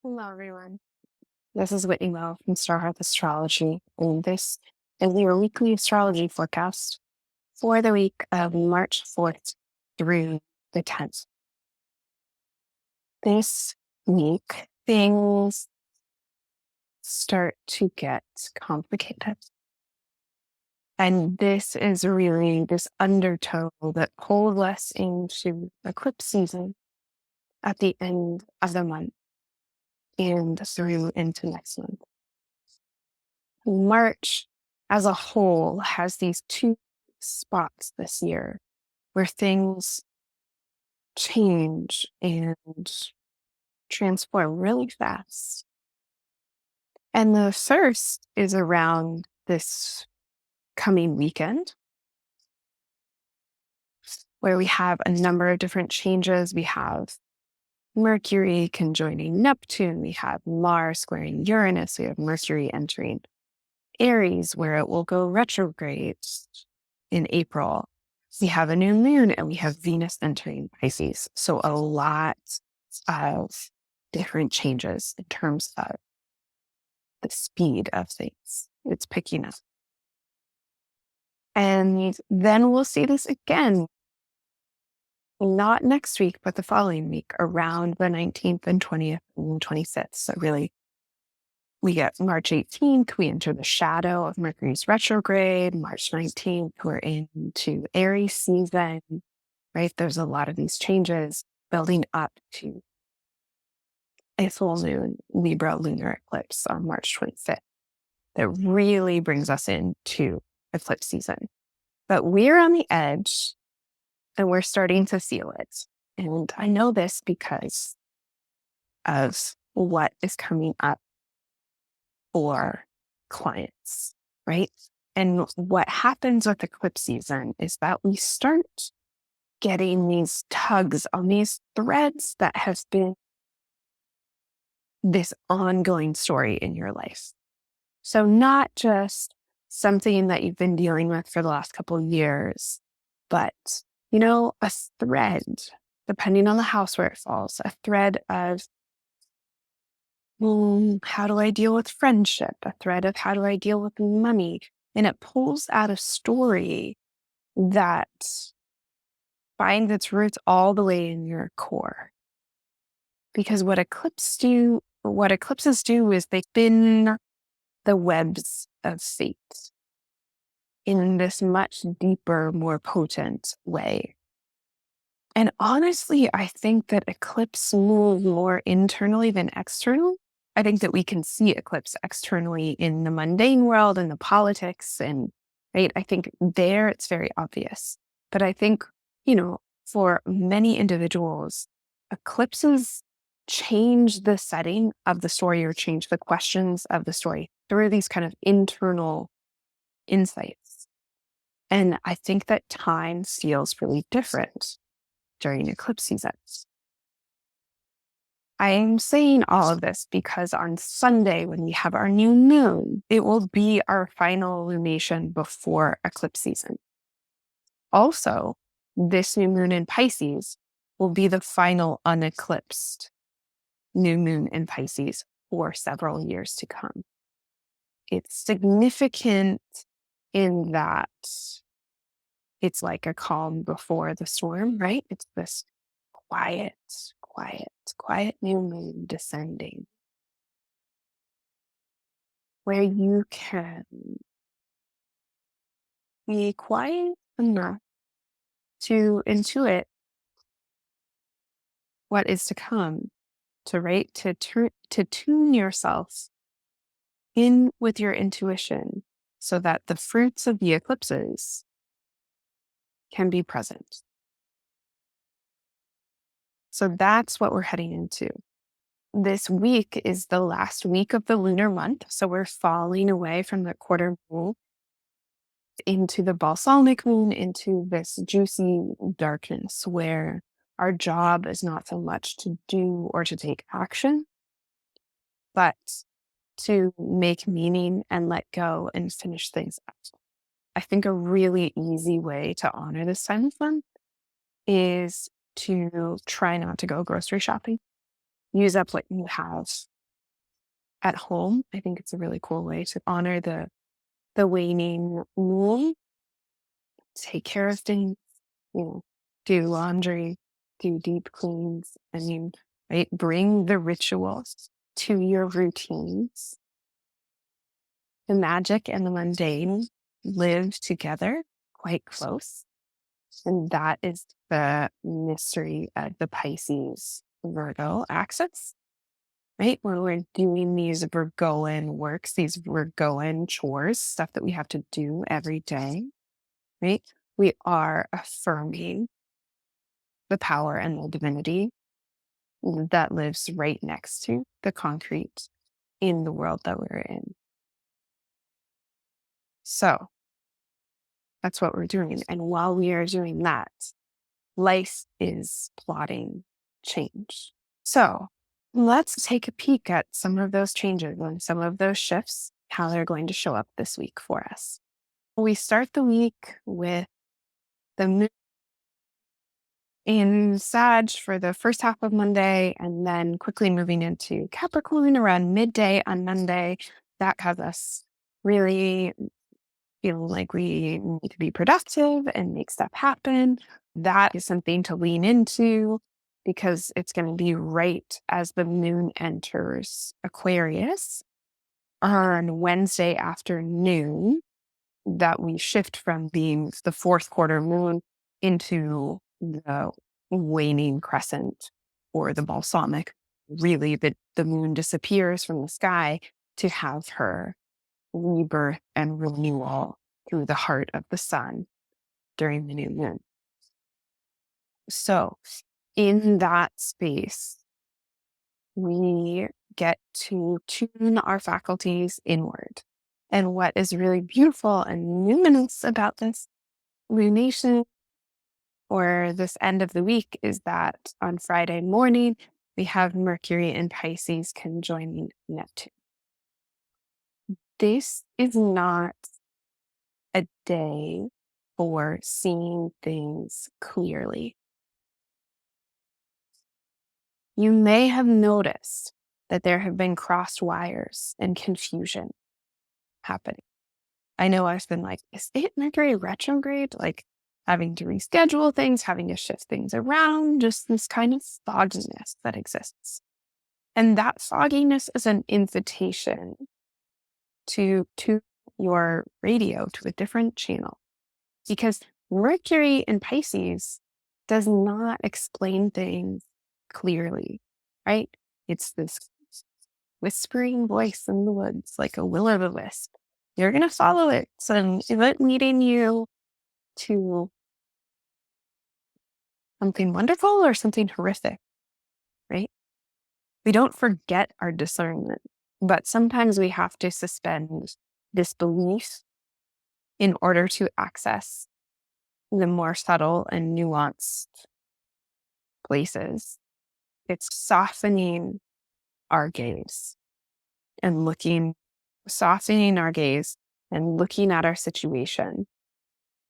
Hello, everyone. This is Whitney Lowe from Star Health Astrology, and this is your weekly astrology forecast for the week of March 4th through the 10th. This week, things start to get complicated. And this is really this undertow that pulls us into eclipse season at the end of the month and through into next month. March as a whole has these two spots this year where things change and transform really fast. And the first is around this coming weekend, where we have a number of different changes. We have Mercury conjoining Neptune, we have Mars squaring Uranus, we have Mercury entering Aries, where it will go retrograde in April. We have a new moon and we have Venus entering Pisces. So a lot of different changes in terms of the speed of things. It's picking up. And then we'll see this again, not next week, but the following week, around the 19th and 20th and 26th. So really, we get March 18th, we enter the shadow of Mercury's retrograde. March 19th, we're into Aries season, right? There's a lot of these changes building up to a full moon Libra lunar eclipse on March 25th that really brings us into eclipse season. But we're on the edge and we're starting to feel it. And I know this because of what is coming up for clients, right? And what happens with eclipse season is that we start getting these tugs on these threads that have been this ongoing story in your life. So not just something that you've been dealing with for the last couple of years, but, a thread, depending on the house where it falls, a thread of how do I deal with friendship? A thread of how do I deal with money? And it pulls out a story that finds its roots all the way in your core. Because what eclipses do is they spin the webs of fate in this much deeper, more potent way. And honestly, I think that eclipse move more internally than external. I think that we can see eclipse externally in the mundane world and the politics and right. I think there it's very obvious. But I think, for many individuals, eclipses change the setting of the story or change the questions of the story through these kind of internal insights. And I think that time feels really different during eclipse seasons. I'm saying all of this because on Sunday, when we have our new moon, it will be our final lunation before eclipse season. Also, this new moon in Pisces will be the final uneclipsed new moon in Pisces for several years to come. It's significant in that it's like a calm before the storm, right? It's this quiet new moon descending where you can be quiet enough to intuit what is to come, to tune yourself in with your intuition so that the fruits of the eclipses can be present. So that's what we're heading into. This week is the last week of the lunar month. So we're falling away from the quarter moon into the balsamic moon, into this juicy darkness where our job is not so much to do or to take action, but to make meaning and let go and finish things up. I think a really easy way to honor this time of month is to try not to go grocery shopping. Use up what you have at home, I think it's a really cool way to honor the waning moon, take care of things, do laundry, do deep cleans. I mean, right? Bring the rituals to your routines. The magic and the mundane live together quite close. And that is the mystery of the Pisces Virgo axis, right? When we're doing these Virgoan works, these Virgoan chores, stuff that we have to do every day, right? We are affirming the power and the divinity that lives right next to the concrete in the world that we're in. So that's what we're doing. And while we are doing that, life is plotting change. So let's take a peek at some of those changes and some of those shifts, how they're going to show up this week for us. We start the week with the moon in Sag for the first half of Monday, and then quickly moving into Capricorn around midday on Monday. That has us really feeling like we need to be productive and make stuff happen. That is something to lean into because it's going to be right as the moon enters Aquarius on Wednesday afternoon that we shift from being the fourth quarter moon into the waning crescent or the balsamic. Really, the moon disappears from the sky to have her rebirth and renewal through the heart of the sun during the new moon. So, in that space, we get to tune our faculties inward. And what is really beautiful and luminous about this lunation or this end of the week is that on Friday morning, we have Mercury in Pisces conjoining Neptune. This is not a day for seeing things clearly. You may have noticed that there have been crossed wires and confusion happening. I know I've been like, is it Mercury retrograde? Like having to reschedule things, having to shift things around, just this kind of fogginess that exists. And that fogginess is an invitation to your radio, to a different channel. Because Mercury in Pisces does not explain things clearly, right? It's this whispering voice in the woods, like a will-o'-the-wisp. You're going to follow it. So is it leading you to something wonderful or something horrific, right? We don't forget our discernment, but sometimes we have to suspend disbelief in order to access the more subtle and nuanced places. It's softening our gaze and softening our gaze and looking at our situation.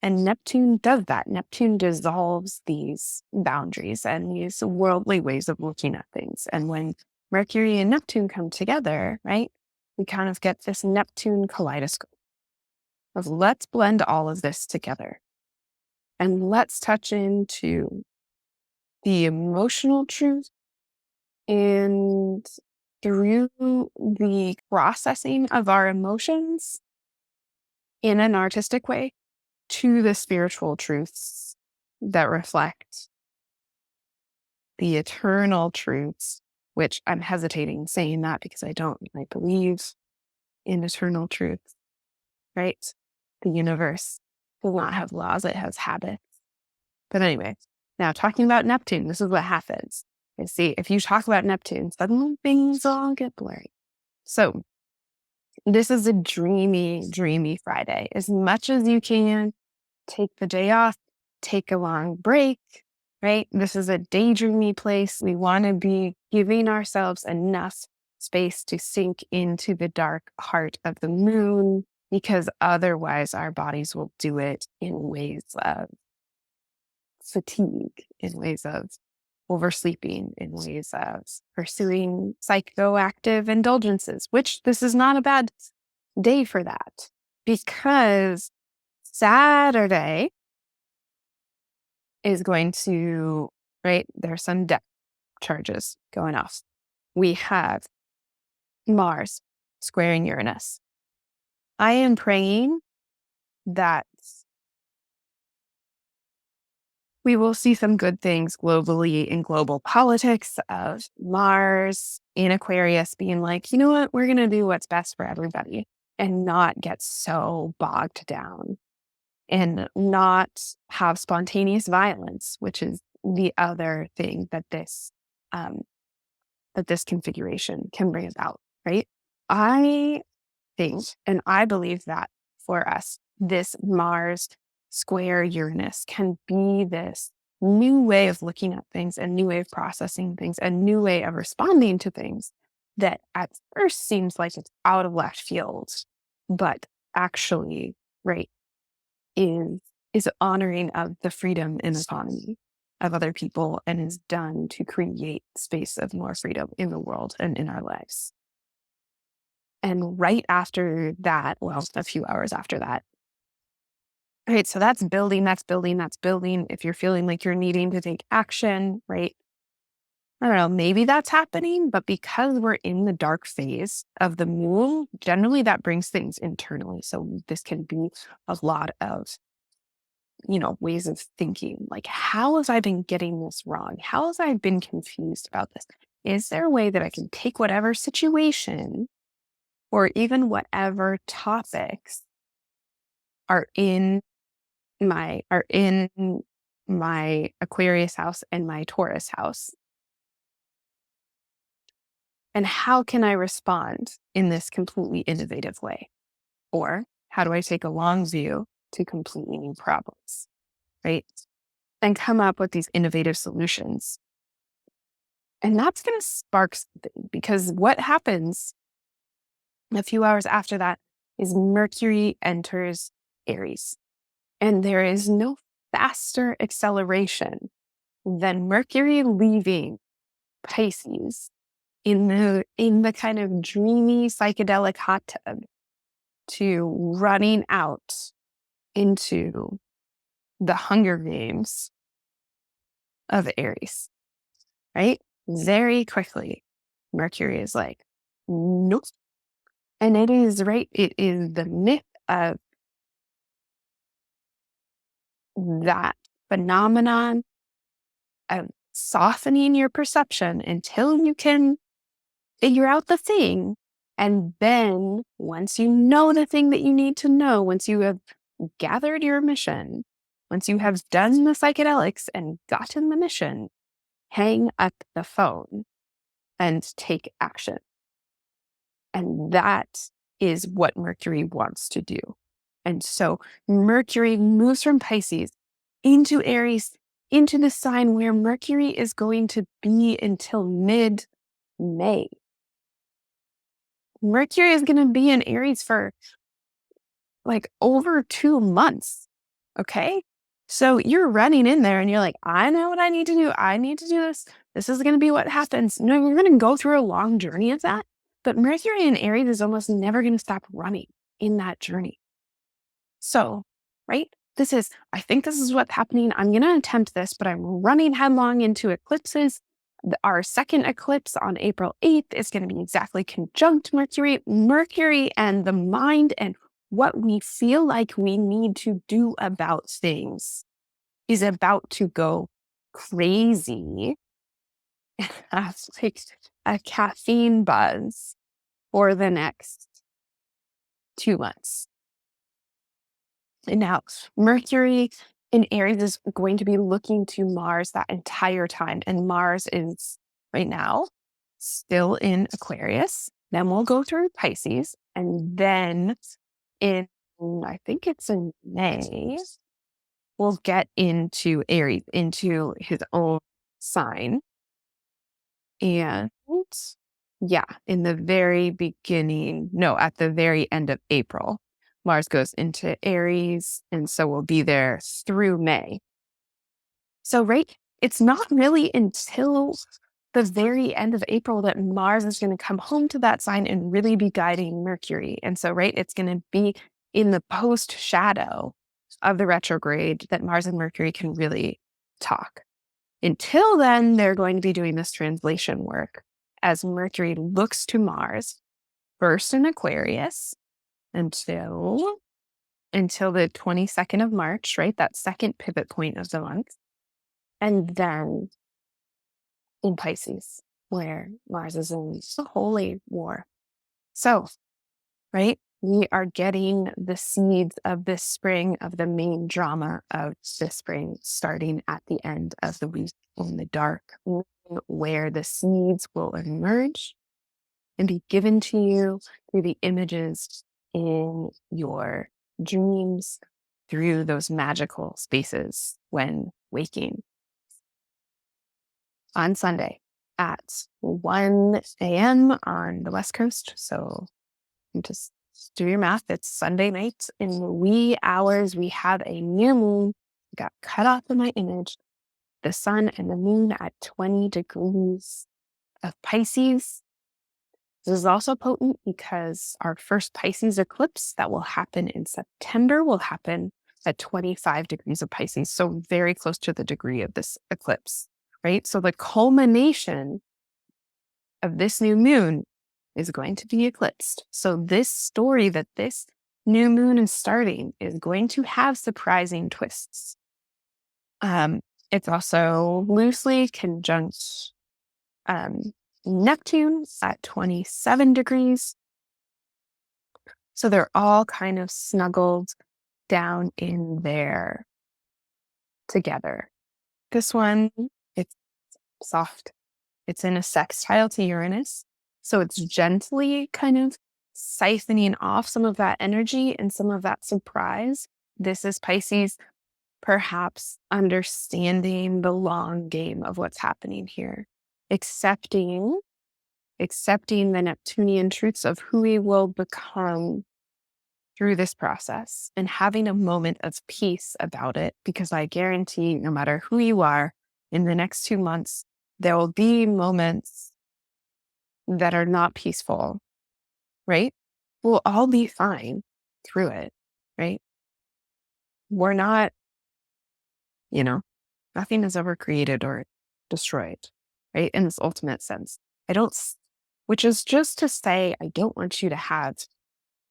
And Neptune does that. Neptune dissolves these boundaries and these worldly ways of looking at things. And when Mercury and Neptune come together, right, we kind of get this Neptune kaleidoscope of let's blend all of this together. And let's touch into the emotional truth and through the processing of our emotions in an artistic way to the spiritual truths that reflect the eternal truths, which I'm hesitating saying that because I believe in eternal truths, right? The universe does not have laws, it has habits. But anyway, now talking about Neptune, this is what happens. You see, if you talk about Neptune, suddenly things all get blurry. So this is a dreamy, dreamy Friday. As much as you can, take the day off, take a long break, right? This is a daydreamy place. We want to be giving ourselves enough space to sink into the dark heart of the moon, because otherwise our bodies will do it in ways of fatigue, in ways of oversleeping, in ways of pursuing psychoactive indulgences, which this is not a bad day for that, because Saturday is going to, right? There's some depth charges going off. We have Mars squaring Uranus. I am praying that we will see some good things globally in global politics of Mars in Aquarius being like, you know what, we're going to do what's best for everybody and not get so bogged down and not have spontaneous violence, which is the other thing that this configuration can bring about, right? I think, and I believe that for us, this Mars square Uranus can be this new way of looking at things, a new way of processing things, a new way of responding to things that at first seems like it's out of left field, but actually, right, is honoring of the freedom and autonomy of other people and is done to create space of more freedom in the world and in our lives. And right after that, well, a few hours after that, right? So that's building, that's building, that's building. If you're feeling like you're needing to take action, right? I don't know, maybe that's happening, but because we're in the dark phase of the moon, generally that brings things internally. So this can be a lot of, ways of thinking, like, how have I been getting this wrong? How have I been confused about this? Is there a way that I can take whatever situation or even whatever topics are in my Aquarius house and my Taurus house, and how can I respond in this completely innovative way? Or how do I take a long view to completely new problems, right? And come up with these innovative solutions. And that's going to spark something, because what happens a few hours after that is Mercury enters Aries. And there is no faster acceleration than Mercury leaving Pisces in the kind of dreamy psychedelic hot tub to running out into the Hunger Games of Aries, right? Very quickly, Mercury is like, nope. And it is, right? It is the myth of that phenomenon of softening your perception until you can figure out the thing. And then once you know the thing that you need to know, once you have gathered your mission, once you have done the psychedelics and gotten the mission, hang up the phone and take action. And that is what Mercury wants to do. And so Mercury moves from Pisces into Aries, into the sign where Mercury is going to be until mid-May. Mercury is going to be in Aries for like over 2 months. Okay. So you're running in there and you're like, I know what I need to do. I need to do this. This is going to be what happens. No, you're going to go through a long journey of that. But Mercury in Aries is almost never going to stop running in that journey. So, right? I think this is what's happening. I'm going to attempt this, but I'm running headlong into eclipses. Our second eclipse on April 8th is going to be exactly conjunct Mercury. Mercury and the mind and what we feel like we need to do about things is about to go crazy. Have like a caffeine buzz for the next 2 months. And now Mercury in Aries is going to be looking to Mars that entire time. And Mars is right now still in Aquarius. Then we'll go through Pisces. And then I think it's in May, we'll get into Aries, into his own sign. And yeah, in the very beginning, no, at the very end of April, Mars goes into Aries. And so we'll be there through May. So, right, it's not really until the very end of April that Mars is going to come home to that sign and really be guiding Mercury. And so, right, it's going to be in the post shadow of the retrograde that Mars and Mercury can really talk. Until then, they're going to be doing this translation work as Mercury looks to Mars, first in Aquarius until the 22nd of March, right? That second pivot point of the month. And then in Pisces, where Mars is in the holy war. So, right, we are getting the seeds of this spring, of the main drama of this spring, starting at the end of the week in the dark, where the seeds will emerge and be given to you through the images in your dreams, through those magical spaces when waking. On Sunday at 1 a.m. on the West Coast. So you just do your math. It's Sunday night. In the wee hours, we have a new moon. Got cut off in my image. The sun and the moon at 20 degrees of Pisces. This is also potent because our first Pisces eclipse that will happen in September will happen at 25 degrees of Pisces. So very close to the degree of this eclipse. Right? So the culmination of this new moon is going to be eclipsed. So this story that this new moon is starting is going to have surprising twists. It's also loosely conjunct Neptune at 27 degrees. So they're all kind of snuggled down in there together. This one, it's soft. It's in a sextile to Uranus. So it's gently kind of siphoning off some of that energy and some of that surprise. This is Pisces, perhaps understanding the long game of what's happening here, accepting the Neptunian truths of who we will become through this process and having a moment of peace about it, because I guarantee no matter who you are in the next 2 months, there will be moments that are not peaceful, right? We'll all be fine through it, right? We're not, nothing is ever created or destroyed, right? In this ultimate sense. Which is just to say, I don't want you to have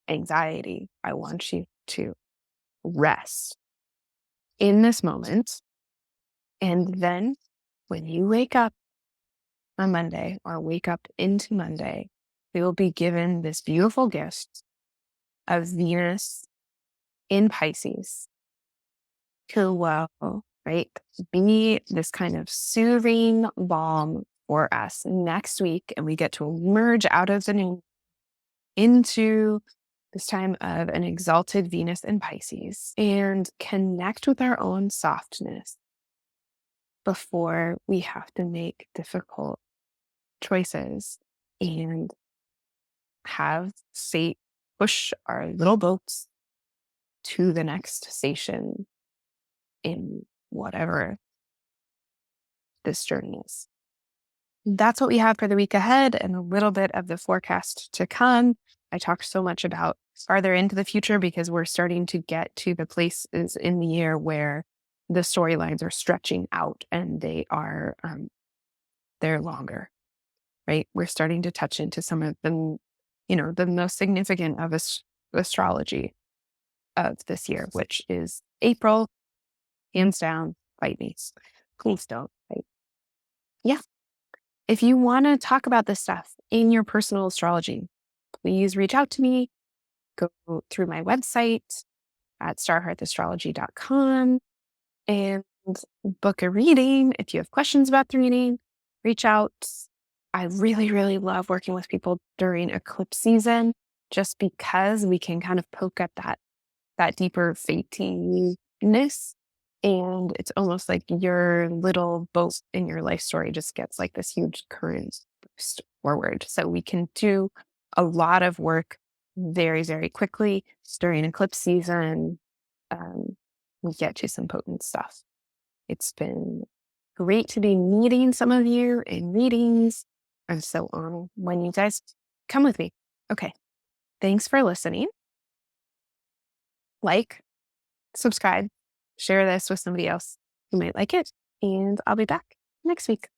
anxiety. I want you to rest in this moment. And then when you wake up on Monday or wake up into Monday, we will be given this beautiful gift of Venus in Pisces, who will, right, be this kind of soothing balm for us next week. And we get to emerge out of the new into this time of an exalted Venus in Pisces and connect with our own softness before we have to make difficult choices and have fate push our little boats to the next station in whatever this journey is. That's what we have for the week ahead and a little bit of the forecast to come. I talked so much about farther into the future because we're starting to get to the places in the year where the storylines are stretching out and they're longer, right? We're starting to touch into some of the most significant of astrology of this year, which is April. Hands down, fight me. Please don't fight. Yeah. If you want to talk about this stuff in your personal astrology, please reach out to me. Go through my website at starheartastrology.com and book a reading. If you have questions about the reading, reach out. I really, really love working with people during eclipse season, just because we can kind of poke at that deeper fatiness. And it's almost like your little boat in your life story just gets like this huge current boost forward. So we can do a lot of work very, very quickly during eclipse season. We get to some potent stuff. It's been great to be meeting some of you in readings and so on when you guys come with me. Okay. Thanks for listening. Like, subscribe, share this with somebody else who might like it, and I'll be back next week.